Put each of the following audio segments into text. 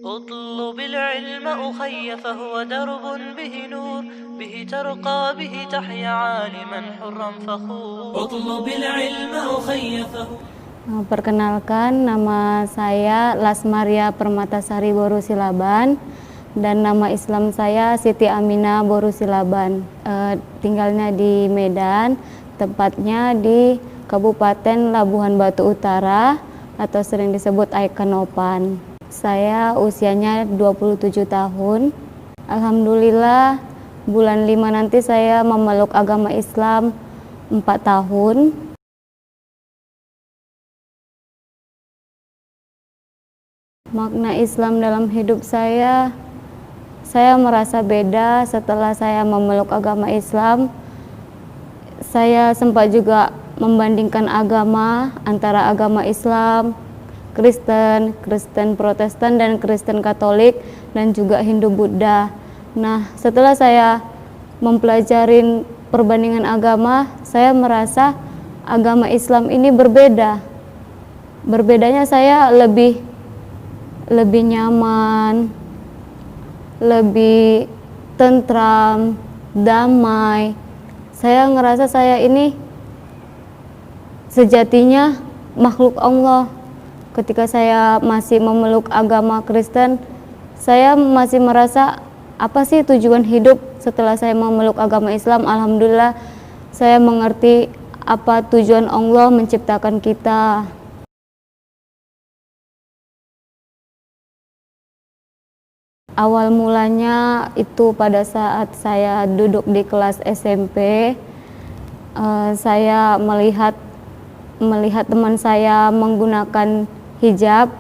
اطلب العلم أخي فهو درب به نور، به ترقى به تحيا عالما حرا فخور. اطلب العلم أخي فهو. Perkenalkan, nama saya Lasmaria Permatasari Borusilaban dan nama Islam saya Siti Aminah Borusilaban. Tinggalnya di Medan, tepatnya di Kabupaten Labuhan Batu Utara atau sering disebut Aikanopan. Saya usianya 27 tahun. Alhamdulillah bulan 5 nanti saya memeluk agama Islam 4 tahun. Makna Islam dalam hidup saya merasa beda setelah saya memeluk agama Islam. Saya sempat juga membandingkan agama antara agama Islam, Kristen Protestan, dan Kristen Katolik, dan juga Hindu Buddha. Nah, setelah saya mempelajari perbandingan agama, saya merasa agama Islam ini berbeda. Berbedanya saya lebih nyaman, lebih tentram, damai. Saya ngerasa saya ini sejatinya makhluk Allah. Ketika saya masih memeluk agama Kristen, saya masih merasa apa sih tujuan hidup. Setelah saya memeluk agama Islam, alhamdulillah saya mengerti apa tujuan Allah menciptakan kita. Awal mulanya itu pada saat saya duduk di kelas SMP, saya melihat teman saya menggunakan hijab.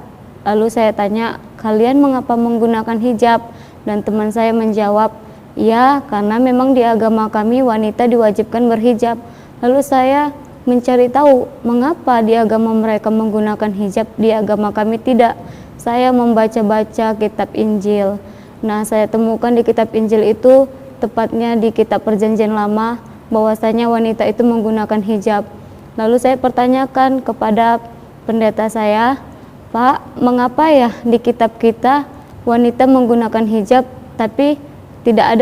Lalu saya tanya, kalian mengapa menggunakan hijab? Dan teman saya menjawab, ya karena memang di agama kami wanita diwajibkan berhijab. Lalu saya mencari tahu mengapa di agama mereka menggunakan hijab, di agama kami tidak. Saya membaca-baca kitab Injil. Nah, saya temukan di kitab Injil itu, tepatnya di kitab Perjanjian Lama, bahwasanya wanita itu menggunakan hijab. Lalu saya pertanyakan kepada pendeta saya, Pak, mengapa ya di kitab kita wanita menggunakan hijab, tapi tidak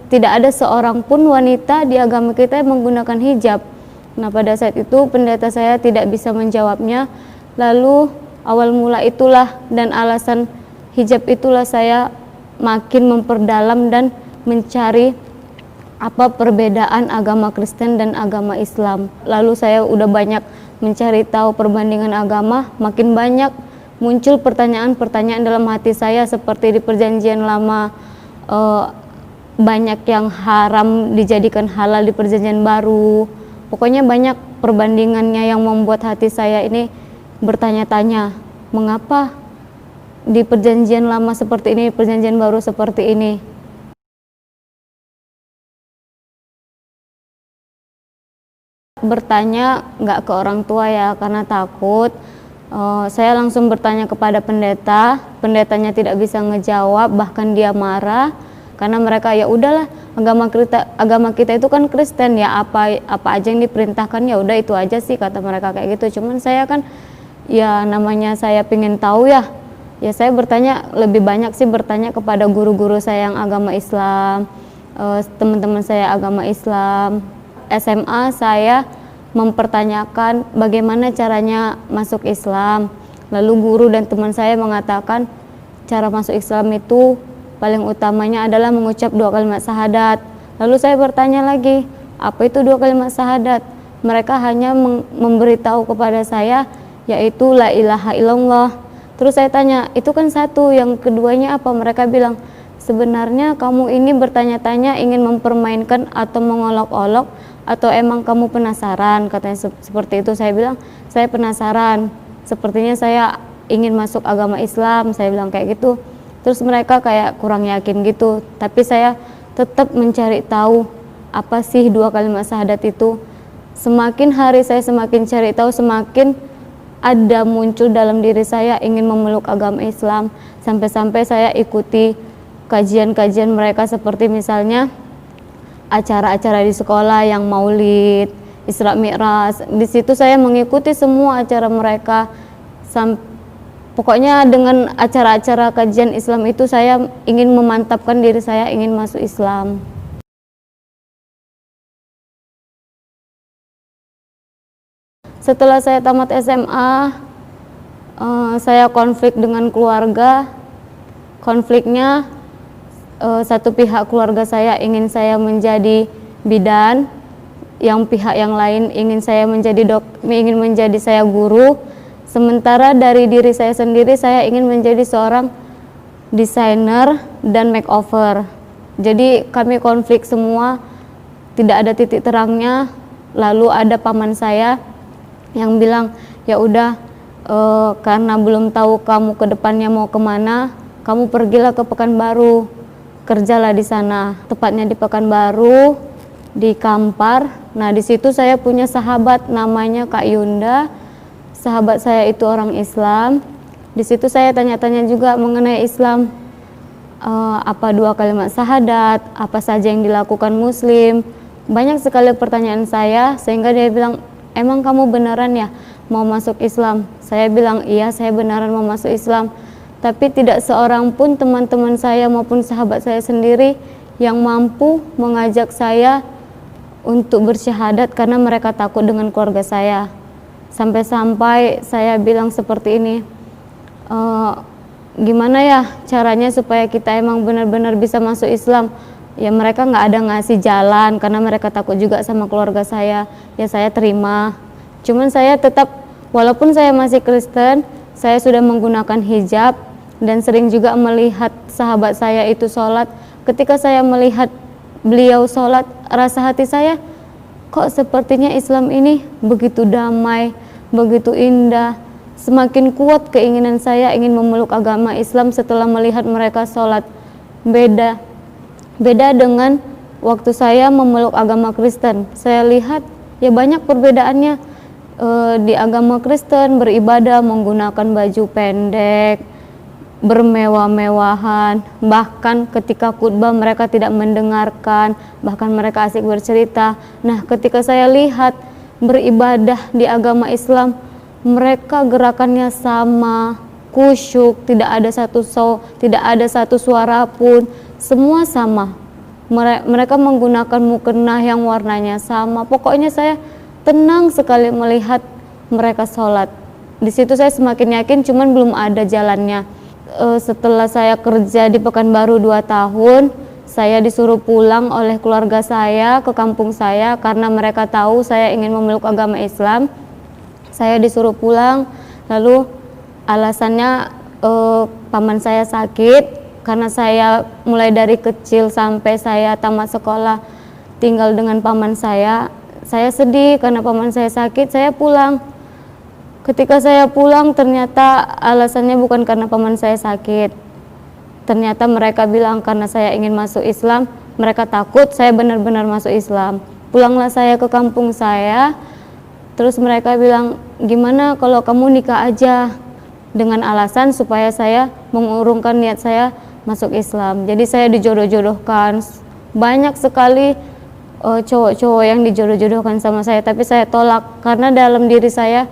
ada seorang pun wanita di agama kita yang menggunakan hijab? Nah, pada saat itu pendeta saya tidak bisa menjawabnya. Lalu awal mula itulah dan alasan hijab itulah saya makin memperdalam dan mencari apa perbedaan agama Kristen dan agama Islam. Lalu saya udah banyak mencari tahu perbandingan agama, makin banyak muncul pertanyaan-pertanyaan dalam hati saya, seperti di Perjanjian Lama banyak yang haram dijadikan halal di Perjanjian Baru. Pokoknya banyak perbandingannya yang membuat hati saya ini bertanya-tanya, mengapa di Perjanjian Lama seperti ini, Perjanjian Baru seperti ini. Bertanya nggak ke orang tua ya, karena takut. Saya langsung bertanya kepada pendeta. Pendetanya tidak bisa ngejawab, bahkan dia marah karena mereka, ya udahlah, agama kita itu kan Kristen ya, apa aja yang diperintahkan ya udah itu aja sih, kata mereka kayak gitu. Cuman saya kan ya namanya saya pengen tahu ya saya bertanya, lebih banyak sih bertanya kepada guru-guru saya yang agama Islam, teman-teman saya agama Islam. SMA saya mempertanyakan bagaimana caranya masuk Islam. Lalu guru dan teman saya mengatakan cara masuk Islam itu paling utamanya adalah mengucap 2 kalimat syahadat. Lalu saya bertanya lagi, apa itu 2 kalimat syahadat? Mereka hanya memberitahu kepada saya yaitu la ilaha illallah. Terus saya tanya, itu kan satu, yang keduanya apa? Mereka bilang, sebenarnya kamu ini bertanya-tanya ingin mempermainkan atau mengolok-olok, atau emang kamu penasaran? Katanya seperti itu. Saya bilang, saya penasaran, sepertinya saya ingin masuk agama Islam, saya bilang kayak gitu. Terus mereka kayak kurang yakin gitu, tapi saya tetap mencari tahu apa sih 2 kalimat syahadat itu. Semakin hari saya semakin cari tahu, semakin ada muncul dalam diri saya ingin memeluk agama Islam. Sampai-sampai saya ikuti kajian-kajian mereka, seperti misalnya acara-acara di sekolah yang maulid, Isra Mi'raj. Di situ saya mengikuti semua acara mereka Pokoknya dengan acara-acara kajian Islam itu saya ingin memantapkan diri saya ingin masuk Islam. Setelah saya tamat SMA, saya konflik dengan keluarga. Konfliknya satu pihak keluarga saya ingin saya menjadi bidan, yang pihak yang lain ingin saya menjadi saya guru. Sementara dari diri saya sendiri saya ingin menjadi seorang desainer dan makeover. Jadi kami konflik semua, tidak ada titik terangnya. Lalu ada paman saya yang bilang, ya udah karena belum tahu kamu ke depannya mau kemana, kamu pergilah ke Pekanbaru, kerjalah di sana. Tepatnya di Pekanbaru, di Kampar. Nah di situ saya punya sahabat namanya Kak Yunda. Sahabat saya itu orang Islam. Di situ saya tanya-tanya juga mengenai Islam, apa 2 kalimat syahadat, apa saja yang dilakukan Muslim. Banyak sekali pertanyaan saya, sehingga dia bilang, emang kamu beneran ya mau masuk Islam? Saya bilang, iya saya beneran mau masuk Islam. Tapi tidak seorang pun teman-teman saya maupun sahabat saya sendiri yang mampu mengajak saya untuk bersyahadat karena mereka takut dengan keluarga saya. Sampai-sampai saya bilang seperti ini, gimana ya caranya supaya kita emang benar-benar bisa masuk Islam? Ya mereka nggak ada ngasih jalan karena mereka takut juga sama keluarga saya. Ya saya terima. Cuman saya tetap, walaupun saya masih Kristen, saya sudah menggunakan hijab dan sering juga melihat sahabat saya itu sholat. Ketika saya melihat beliau sholat, rasa hati saya, kok sepertinya Islam ini begitu damai, begitu indah. Semakin kuat keinginan saya ingin memeluk agama Islam setelah melihat mereka sholat. Beda dengan waktu saya memeluk agama Kristen. Saya lihat ya banyak perbedaannya. Di agama Kristen beribadah menggunakan baju pendek, bermewah-mewahan, bahkan ketika khutbah mereka tidak mendengarkan, bahkan mereka asik bercerita. Nah ketika saya lihat beribadah di agama Islam, mereka gerakannya sama, khusyuk, tidak ada satu suara pun, semua sama. Mereka menggunakan mukena yang warnanya sama. Pokoknya saya tenang sekali melihat mereka sholat. Di situ saya semakin yakin, cuman belum ada jalannya. Setelah saya kerja di Pekanbaru 2 tahun, saya disuruh pulang oleh keluarga saya ke kampung saya karena mereka tahu saya ingin memeluk agama Islam. Saya disuruh pulang, lalu alasannya paman saya sakit. Karena saya mulai dari kecil sampai saya tamat sekolah tinggal dengan paman saya sedih karena paman saya sakit, saya pulang. Ketika saya pulang ternyata alasannya bukan karena paman saya sakit. Ternyata mereka bilang karena saya ingin masuk Islam, mereka takut saya benar-benar masuk Islam. Pulanglah saya ke kampung saya, terus mereka bilang, gimana kalau kamu nikah aja, dengan alasan supaya saya mengurungkan niat saya masuk Islam. Jadi saya dijodoh-jodohkan. Banyak sekali cowok-cowok yang dijodoh-jodohkan sama saya, tapi saya tolak karena dalam diri saya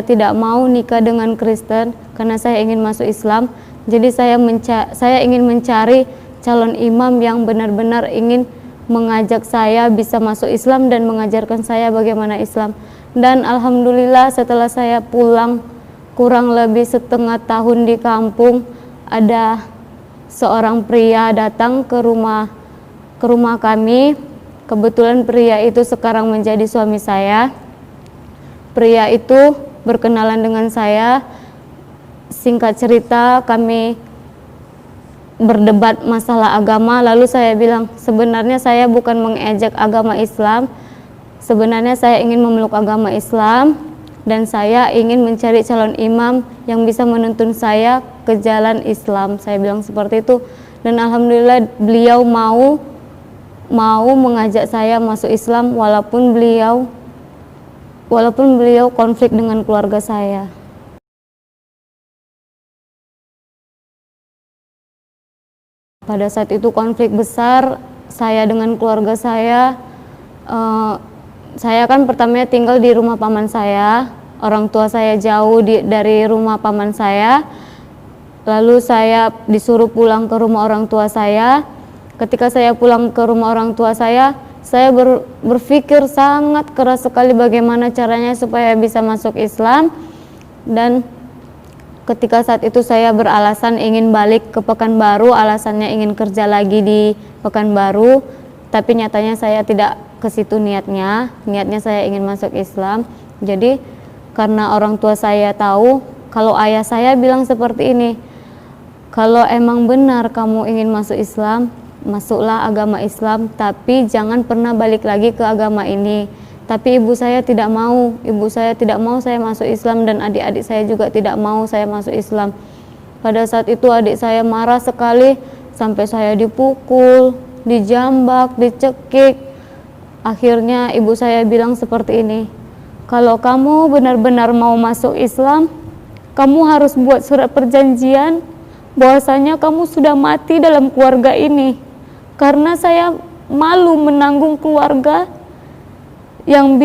tidak mau nikah dengan Kristen karena saya ingin masuk Islam. Jadi saya ingin mencari calon imam yang benar-benar ingin mengajak saya bisa masuk Islam dan mengajarkan saya bagaimana Islam. Dan alhamdulillah setelah saya pulang kurang lebih setengah tahun di kampung, ada seorang pria datang ke rumah kami. Kebetulan pria itu sekarang menjadi suami saya. Pria itu berkenalan dengan saya. Singkat cerita, kami berdebat masalah agama. Lalu saya bilang, sebenarnya saya bukan mengejek agama Islam. Sebenarnya saya ingin memeluk agama Islam dan saya ingin mencari calon imam yang bisa menuntun saya ke jalan Islam. Saya bilang seperti itu, dan alhamdulillah beliau mau mengajak saya masuk Islam walaupun beliau konflik dengan keluarga saya. Pada saat itu konflik besar saya dengan keluarga saya. Saya kan pertamanya tinggal di rumah paman saya. orang tua saya jauh dari rumah paman saya. Lalu saya disuruh pulang ke rumah orang tua saya. Ketika saya pulang ke rumah orang tua saya berpikir sangat keras sekali bagaimana caranya supaya bisa masuk Islam. Dan ketika saat itu saya beralasan ingin balik ke Pekanbaru, alasannya ingin kerja lagi di Pekanbaru, tapi nyatanya saya tidak ke situ niatnya saya ingin masuk Islam. Jadi karena orang tua saya tahu kalau ayah saya bilang seperti ini, kalau emang benar kamu ingin masuk Islam, masuklah agama Islam, tapi jangan pernah balik lagi ke agama ini. Tapi ibu saya tidak mau saya masuk Islam, dan adik-adik saya juga tidak mau saya masuk Islam. Pada saat itu adik saya marah sekali, sampai saya dipukul, dijambak, dicekik. Akhirnya ibu saya bilang seperti ini, kalau kamu benar-benar mau masuk Islam, kamu harus buat surat perjanjian bahwasanya kamu sudah mati dalam keluarga ini. Karena saya malu menanggung keluarga yang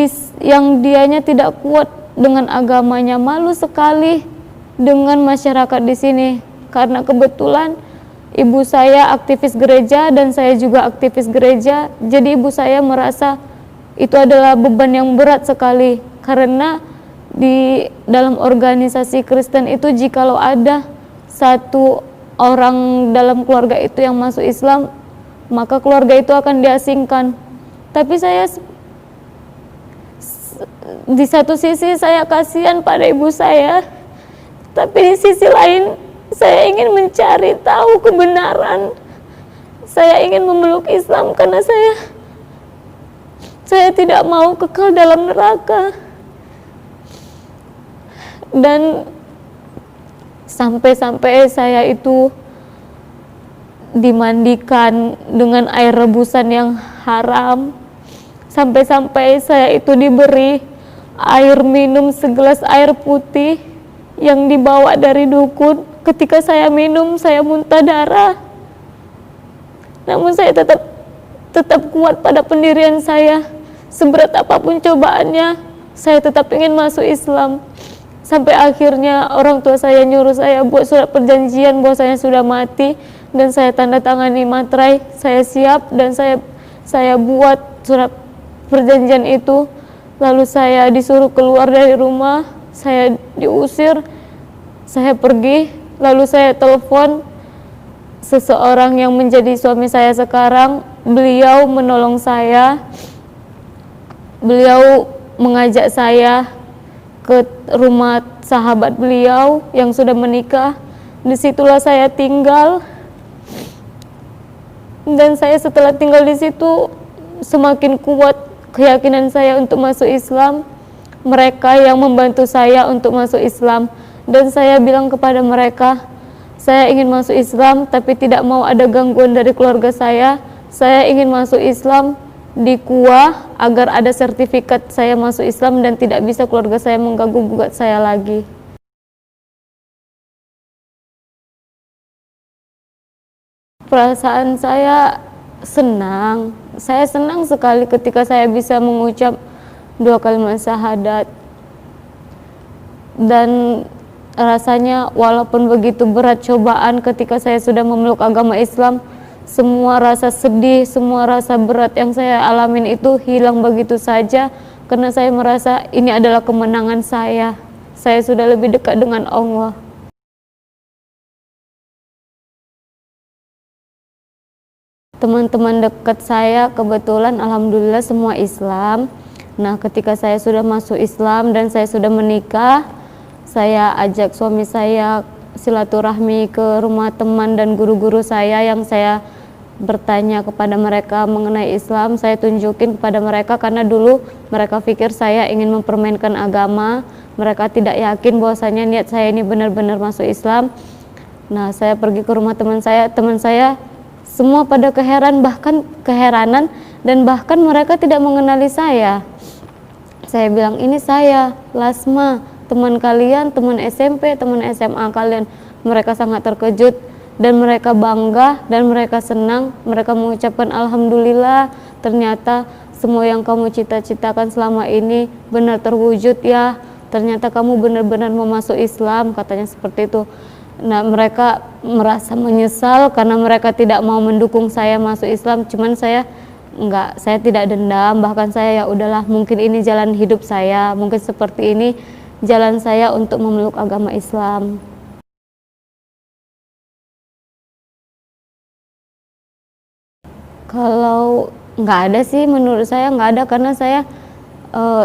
dianya tidak kuat dengan agamanya, malu sekali dengan masyarakat di sini. Karena kebetulan ibu saya aktivis gereja dan saya juga aktivis gereja, jadi ibu saya merasa itu adalah beban yang berat sekali. Karena di dalam organisasi Kristen itu jikalau ada satu orang dalam keluarga itu yang masuk Islam, maka keluarga itu akan diasingkan. Tapi saya di satu sisi saya kasihan pada ibu saya, tapi di sisi lain saya ingin mencari tahu kebenaran. Saya ingin memeluk Islam karena saya tidak mau kekal dalam neraka. Dan sampai-sampai saya itu dimandikan dengan air rebusan yang haram. Sampai-sampai saya itu diberi air minum segelas air putih yang dibawa dari dukun. Ketika saya minum, saya muntah darah. Namun saya tetap kuat pada pendirian saya. Seberat apapun cobaannya, saya tetap ingin masuk Islam. Sampai akhirnya orang tua saya nyuruh saya buat surat perjanjian bahwa saya sudah mati, dan saya tanda tangani materai. Saya siap dan saya buat surat perjanjian itu. Lalu saya disuruh keluar dari rumah, saya diusir, saya pergi. Lalu saya telepon seseorang yang menjadi suami saya sekarang. Beliau menolong saya, beliau mengajak saya ke rumah sahabat beliau yang sudah menikah. Disitulah saya tinggal, dan saya setelah tinggal di situ semakin kuat keyakinan saya untuk masuk Islam. Mereka yang membantu saya untuk masuk Islam, dan saya bilang kepada mereka, saya ingin masuk Islam tapi tidak mau ada gangguan dari keluarga saya. Saya ingin masuk Islam di KUA agar ada sertifikat saya masuk Islam dan tidak bisa keluarga saya mengganggu-gugat saya lagi. Perasaan saya senang sekali ketika saya bisa mengucap 2 kalimat syahadat. Dan rasanya walaupun begitu berat cobaan ketika saya sudah memeluk agama Islam, semua rasa sedih, semua rasa berat yang saya alamin itu hilang begitu saja, karena saya merasa ini adalah kemenangan saya. Saya sudah lebih dekat dengan Allah. Teman-teman dekat saya kebetulan alhamdulillah semua Islam. Nah, ketika saya sudah masuk Islam dan saya sudah menikah, saya ajak suami saya silaturahmi ke rumah teman dan guru-guru saya yang saya bertanya kepada mereka mengenai Islam. Saya tunjukin kepada mereka karena dulu mereka pikir saya ingin mempermainkan agama. Mereka tidak yakin bahwasanya niat saya ini benar-benar masuk Islam. Nah, saya pergi ke rumah teman saya semua pada keheranan dan bahkan mereka tidak mengenali saya. Saya bilang, ini saya, Lasma, teman kalian, teman SMP, teman SMA kalian. Mereka sangat terkejut dan mereka bangga dan mereka senang. Mereka mengucapkan alhamdulillah, ternyata semua yang kamu cita-citakan selama ini benar terwujud ya. ternyata kamu benar-benar mau masuk Islam, katanya seperti itu. Nah, mereka merasa menyesal karena mereka tidak mau mendukung saya masuk Islam. Cuman saya enggak, saya tidak dendam, bahkan saya ya udahlah, mungkin ini jalan hidup saya, mungkin seperti ini jalan saya untuk memeluk agama Islam. Kalau nggak ada sih, menurut saya nggak ada, karena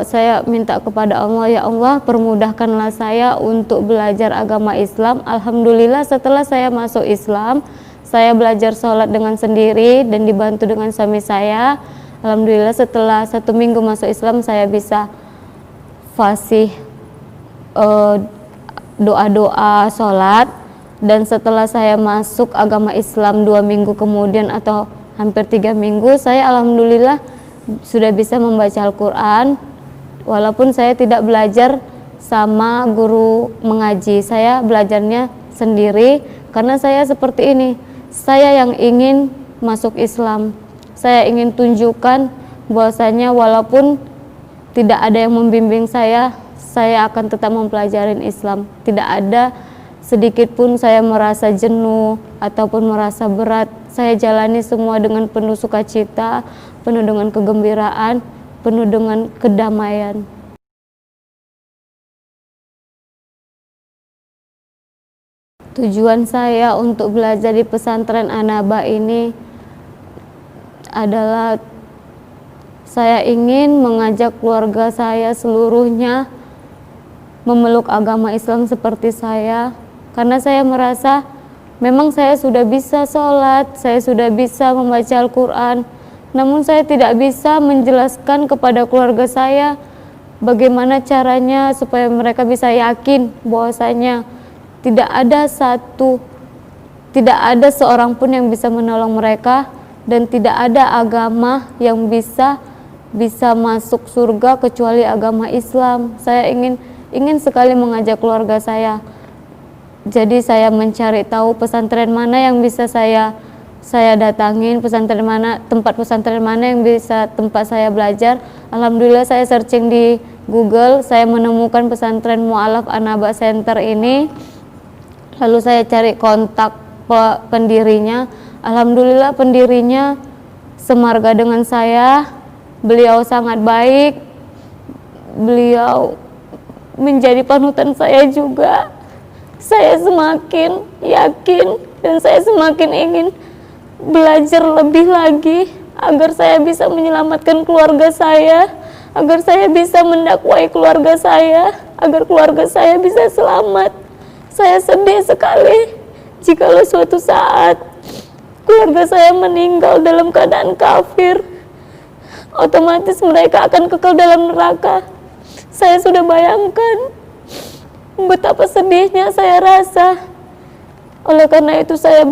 saya minta kepada Allah, ya Allah permudahkanlah saya untuk belajar agama Islam. Alhamdulillah setelah saya masuk Islam, saya belajar sholat dengan sendiri dan dibantu dengan suami saya. Alhamdulillah setelah 1 minggu masuk Islam, saya bisa fasih doa-doa sholat. Dan setelah saya masuk agama Islam 2 minggu kemudian atau hampir 3 minggu, saya alhamdulillah sudah bisa membaca Al-Quran, walaupun saya tidak belajar sama guru mengaji. Saya belajarnya sendiri karena saya seperti ini, saya yang ingin masuk Islam. Saya ingin tunjukkan bahwasanya walaupun tidak ada yang membimbing saya akan tetap mempelajari Islam. Tidak ada sedikit pun saya merasa jenuh ataupun merasa berat. Saya jalani semua dengan penuh sukacita, penuh dengan kegembiraan, penuh dengan kedamaian. Tujuan saya untuk belajar di pesantren An-Naba ini adalah saya ingin mengajak keluarga saya seluruhnya memeluk agama Islam seperti saya, karena saya merasa memang saya sudah bisa sholat, saya sudah bisa membaca Al-Quran, namun saya tidak bisa menjelaskan kepada keluarga saya bagaimana caranya supaya mereka bisa yakin bahwasanya tidak ada seorang pun yang bisa menolong mereka, dan tidak ada agama yang bisa masuk surga kecuali agama Islam. Saya ingin sekali mengajak keluarga saya. Jadi saya mencari tahu pesantren mana yang bisa saya datangin, tempat pesantren mana yang bisa tempat saya belajar. Alhamdulillah saya searching di Google, saya menemukan pesantren Mu'alaf An-Naba Center ini. Lalu saya cari kontak pendirinya. Alhamdulillah pendirinya semarga dengan saya. Beliau sangat baik. Beliau menjadi panutan saya juga. Saya semakin yakin dan saya semakin ingin belajar lebih lagi agar saya bisa menyelamatkan keluarga saya, agar saya bisa mendakwai keluarga saya, agar keluarga saya bisa selamat. Saya sedih sekali jikalau suatu saat keluarga saya meninggal dalam keadaan kafir, otomatis mereka akan kekal dalam neraka. Saya sudah bayangkan betapa sedihnya saya rasa. Oleh karena itu saya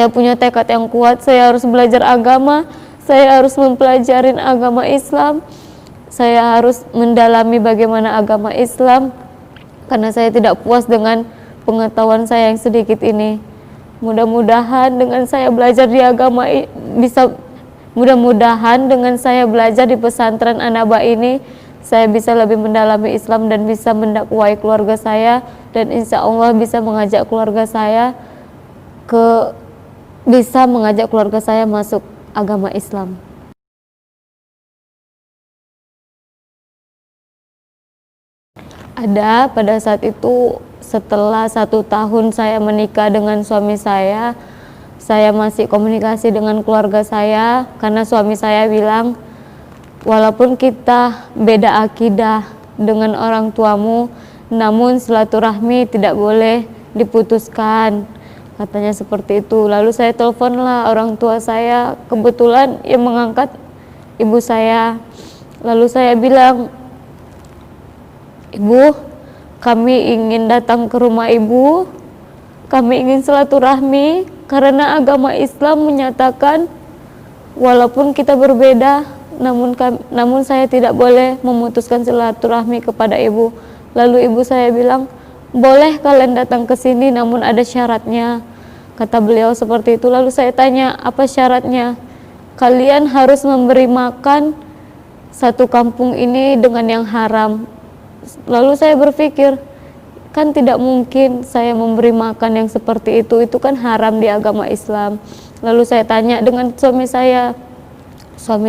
punya tekad yang kuat. Saya harus belajar agama, saya harus mempelajari agama Islam, saya harus mendalami bagaimana agama Islam, karena saya tidak puas dengan pengetahuan saya yang sedikit ini. Mudah-mudahan dengan saya belajar di agama mudah-mudahan dengan saya belajar di pesantren An-Naba ini, saya bisa lebih mendalami Islam dan bisa mendakwai keluarga saya, dan insya Allah bisa mengajak keluarga saya masuk agama Islam. Ada pada saat itu, setelah 1 tahun saya menikah dengan suami saya masih komunikasi dengan keluarga saya, karena suami saya bilang, walaupun kita beda akidah dengan orang tuamu, namun silaturahmi tidak boleh diputuskan, katanya seperti itu. Lalu saya teleponlah orang tua saya, kebetulan yang mengangkat ibu saya. Lalu saya bilang, Ibu, kami ingin datang ke rumah Ibu, kami ingin silaturahmi, karena agama Islam menyatakan walaupun kita berbeda, namun saya tidak boleh memutuskan silaturahmi kepada Ibu. Lalu ibu saya bilang, boleh kalian datang ke sini, namun ada syaratnya, kata beliau seperti itu. Lalu saya tanya, apa syaratnya? Kalian harus memberi makan satu kampung ini dengan yang haram. Lalu saya berpikir, kan tidak mungkin saya memberi makan yang seperti itu kan haram di agama Islam. Lalu saya tanya dengan suami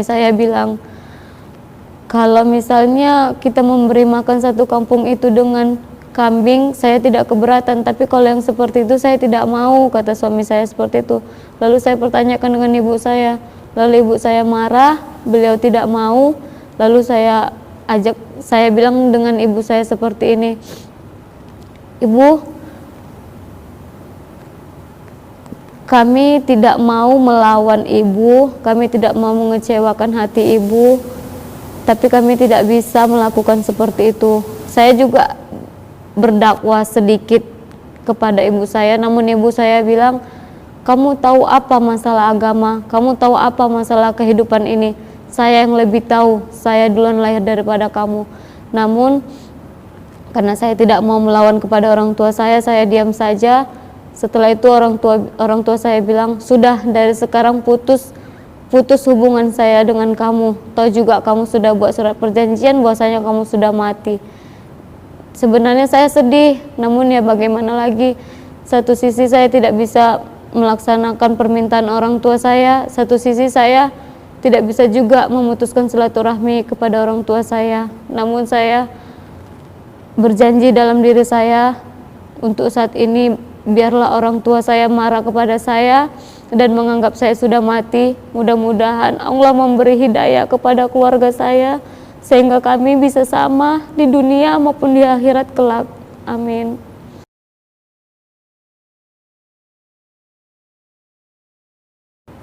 saya bilang, kalau misalnya kita memberi makan satu kampung itu dengan kambing, saya tidak keberatan, tapi kalau yang seperti itu saya tidak mau, kata suami saya seperti itu. Lalu saya pertanyakan dengan ibu saya, lalu ibu saya marah, beliau tidak mau. Lalu saya bilang dengan ibu saya seperti ini, Ibu, kami tidak mau melawan ibu, kami tidak mau mengecewakan hati ibu, tapi kami tidak bisa melakukan seperti itu. Saya juga berdakwah sedikit kepada ibu saya, namun ibu saya bilang, kamu tahu apa masalah agama, kamu tahu apa masalah kehidupan ini, saya yang lebih tahu, saya duluan lahir daripada kamu. Namun karena saya tidak mau melawan kepada orang tua saya diam saja. Setelah itu orang tua saya bilang, sudah, dari sekarang putus hubungan saya dengan kamu. Tahu juga kamu sudah buat surat perjanjian bahwasanya kamu sudah mati. Sebenarnya saya sedih, namun ya bagaimana lagi. Satu sisi saya tidak bisa melaksanakan permintaan orang tua saya, satu sisi saya tidak bisa juga memutuskan silaturahmi kepada orang tua saya. Namun saya berjanji dalam diri saya, untuk saat ini biarlah orang tua saya marah kepada saya dan menganggap saya sudah mati. Mudah-mudahan Allah memberi hidayah kepada keluarga saya sehingga kami bisa sama di dunia maupun di akhirat kelak. Amin.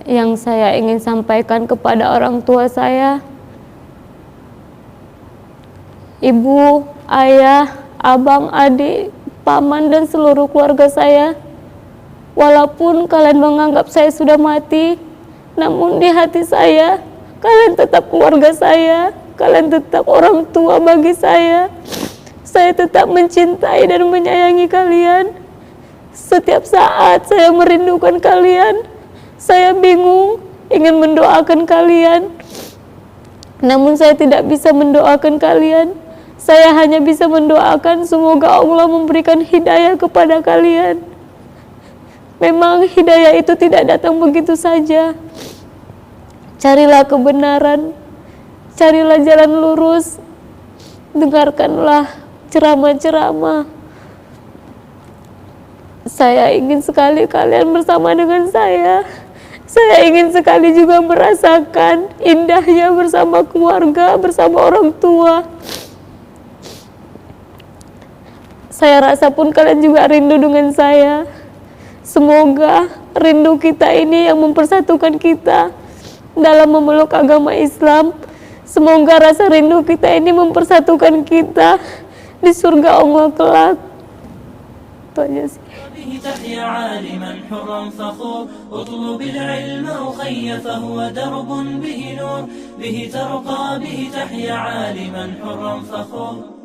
Yang saya ingin sampaikan kepada orang tua saya, ibu, ayah, abang, adik, paman, dan seluruh keluarga saya, walaupun kalian menganggap saya sudah mati, namun di hati saya kalian tetap keluarga saya, kalian tetap orang tua bagi saya. Saya tetap mencintai dan menyayangi kalian. Setiap saat saya merindukan kalian. Saya bingung ingin mendoakan kalian, namun saya tidak bisa mendoakan kalian. Saya hanya bisa mendoakan semoga Allah memberikan hidayah kepada kalian. Memang hidayah itu tidak datang begitu saja. Carilah kebenaran, carilah jalan lurus, dengarkanlah ceramah-ceramah. Saya ingin sekali kalian bersama dengan saya. Saya ingin sekali juga merasakan indahnya bersama keluarga, bersama orang tua. Saya rasa pun kalian juga rindu dengan saya. Semoga rindu kita ini yang mempersatukan kita dalam memeluk agama Islam. Semoga rasa rindu kita ini mempersatukan kita di surga Allah kelak. Itu aja sih. تحيا عالما حرا فخور اطلب العلم أخي فهو درب به نور به ترقى به تحيا عالما حرا فخور